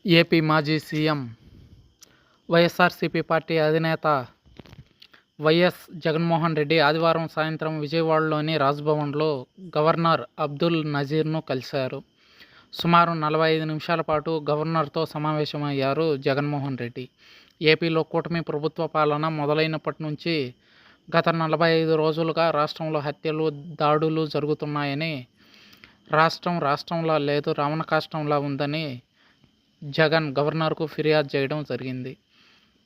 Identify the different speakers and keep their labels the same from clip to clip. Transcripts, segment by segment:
Speaker 1: AP మాజీ CM, YSRCP party అధినేత YS Jaganmohan Reddy ఆదివారం సాయంత్రం విజయవాడలోని రాజ్భవన్లో గవర్నర్ అబ్దుల్ నజీర్ను కలిశారు. సుమారు 45 నిమిషాల పాటు గవర్నర్తో సమావేశమయ్యారు జగన్మోహన్ రెడ్డి. ఏపీలో కూటమి ప్రభుత్వ పాలన మొదలైనప్పటి నుంచి గత 45 రోజులుగా రాష్ట్రంలో హత్యలు, దాడులు జరుగుతున్నాయని, రాష్ట్రంలా లేదు, రావణకాష్టంలా ఉందని జగన్ గవర్నర్కు ఫిర్యాదు చేయడం జరిగింది.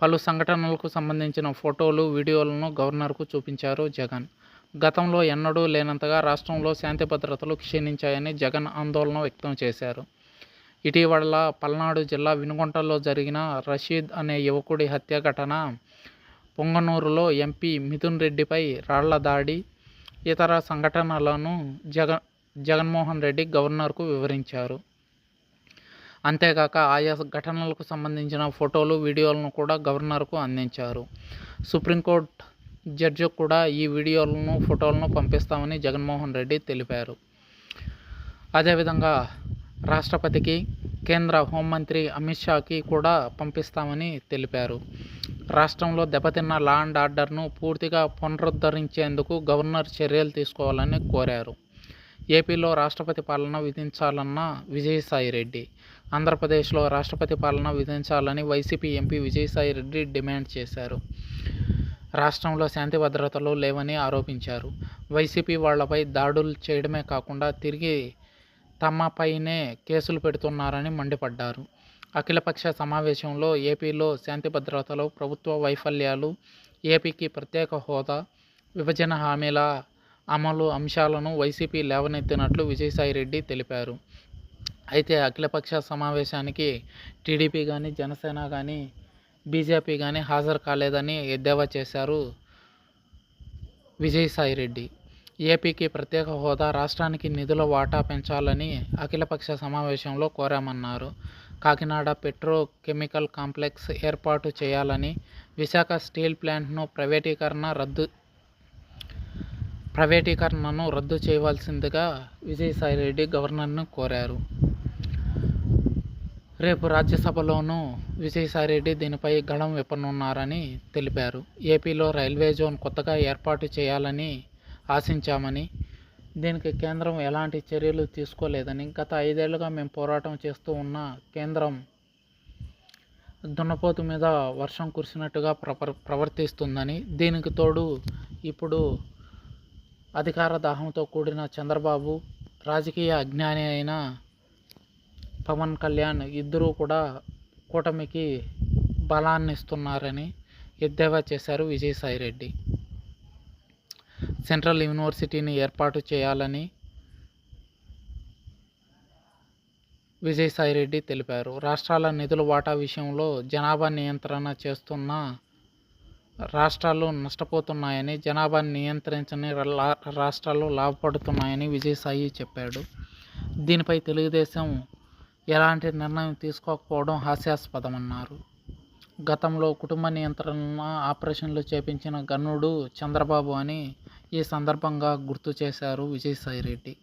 Speaker 1: పలు సంఘటనలకు సంబంధించిన ఫోటోలు, వీడియోలను గవర్నర్కు చూపించారు జగన్. గతంలో ఎన్నడూ లేనంతగా రాష్ట్రంలో శాంతి భద్రతలు క్షీణించాయని జగన్ ఆందోళన వ్యక్తం చేశారు. ఇటీవల పల్నాడు జిల్లా వినుకొండలో జరిగిన రషీద్ అనే యువకుడి హత్య ఘటన, పొంగనూరులో ఎంపీ మిథున్ రెడ్డిపై రాళ్ల దాడి, ఇతర సంఘటనలను జగన్మోహన్ రెడ్డి గవర్నర్కు వివరించారు. అంతేగాక ఆయా ఘటనలకు సంబంధించిన ఫోటోలు, వీడియోలను కూడా గవర్నర్కు అందించారు. సుప్రీంకోర్టు జడ్జికి కూడా ఈ వీడియోలను, ఫోటోలను పంపిస్తామని జగన్మోహన్ రెడ్డి తెలిపారు. అదేవిధంగా రాష్ట్రపతికి, కేంద్ర హోంమంత్రి అమిత్ షాకి కూడా పంపిస్తామని తెలిపారు. రాష్ట్రంలో దెబ్బతిన్న లా అండ్ ఆర్డర్ను పూర్తిగా పునరుద్ధరించేందుకు గవర్నర్ చర్యలు తీసుకోవాలని కోరారు. ఏపీలో రాష్ట్రపతి పాలన విధించాలన్న విజయసాయిరెడ్డి, ఆంధ్రప్రదేశ్లో రాష్ట్రపతి పాలన విధించాలని వైసీపీ ఎంపీ విజయసాయిరెడ్డి డిమాండ్ చేశారు. రాష్ట్రంలో శాంతి భద్రతలు లేవని ఆరోపించారు. వైసీపీ వాళ్లపై దాడులు చేయడమే కాకుండా తిరిగి తమపైనే కేసులు పెడుతున్నారని మండిపడ్డారు. అఖిలపక్ష సమావేశంలో ఏపీలో శాంతి భద్రతలు, ప్రభుత్వ వైఫల్యాలు, ఏపీకి ప్రత్యేక హోదా, విభజన హామీల అమలు అంశాలను వైసీపీ లేవనెత్తినట్లు విజయసాయిరెడ్డి తెలిపారు. అయితే అఖిలపక్ష సమావేశానికి టీడీపీ కానీ, జనసేన కానీ, బీజేపీ కానీ హాజరు కాలేదని ఎద్దేవా చేశారు విజయసాయిరెడ్డి. ఏపీకి ప్రత్యేక హోదా, రాష్ట్రానికి నిధుల వాటా పెంచాలని అఖిలపక్ష సమావేశంలో కోరామన్నారు. కాకినాడ పెట్రో కెమికల్ కాంప్లెక్స్ ఏర్పాటు చేయాలని, విశాఖ స్టీల్ ప్లాంట్ను ప్రైవేటీకరణను రద్దు చేయవలసిందిగా విజయసాయిరెడ్డి గవర్నర్ను కోరారు. రేపు రాజ్యసభలోనూ విజయసాయిరెడ్డి దీనిపై గళం విప్పనున్నారని తెలిపారు. ఏపీలో రైల్వే జోన్ కొత్తగా ఏర్పాటు చేయాలని ఆశించామని, దీనికి కేంద్రం ఎలాంటి చర్యలు తీసుకోలేదని, గత 5 ఏళ్లుగా మేము పోరాటం చేస్తూ ఉన్న కేంద్రం దున్నపోతు మీద వర్షం కురిసినట్టుగా ప్రవర్తిస్తుందని, దీనికి తోడు ఇప్పుడు అధికార దాహంతో కూడిన చంద్రబాబు, రాజకీయ అజ్ఞాని అయిన పవన్ కళ్యాణ్ ఇద్దరూ కూడా కూటమికి బలాన్నిస్తున్నారని ఎద్దేవా చేశారు విజయసాయిరెడ్డి. సెంట్రల్ యూనివర్సిటీని ఏర్పాటు చేయాలని విజయసాయిరెడ్డి తెలిపారు. రాష్ట్రాల నిధుల వాటా విషయంలో జనాభా నియంత్రణ చేస్తున్న రాష్ట్రాలు నష్టపోతున్నాయని, జనాభా నియంత్రించని రాష్ట్రాలు లాభపడుతున్నాయని విజయసాయి చెప్పాడు. దీనిపై తెలుగుదేశం ఎలాంటి నిర్ణయం తీసుకోకపోవడం హాస్యాస్పదమన్నారు. గతంలో కుటుంబ నియంత్రణ ఆపరేషన్లు చేపించిన ఘనుడు చంద్రబాబు అని ఈ సందర్భంగా గుర్తు చేశారు విజయసాయిరెడ్డి.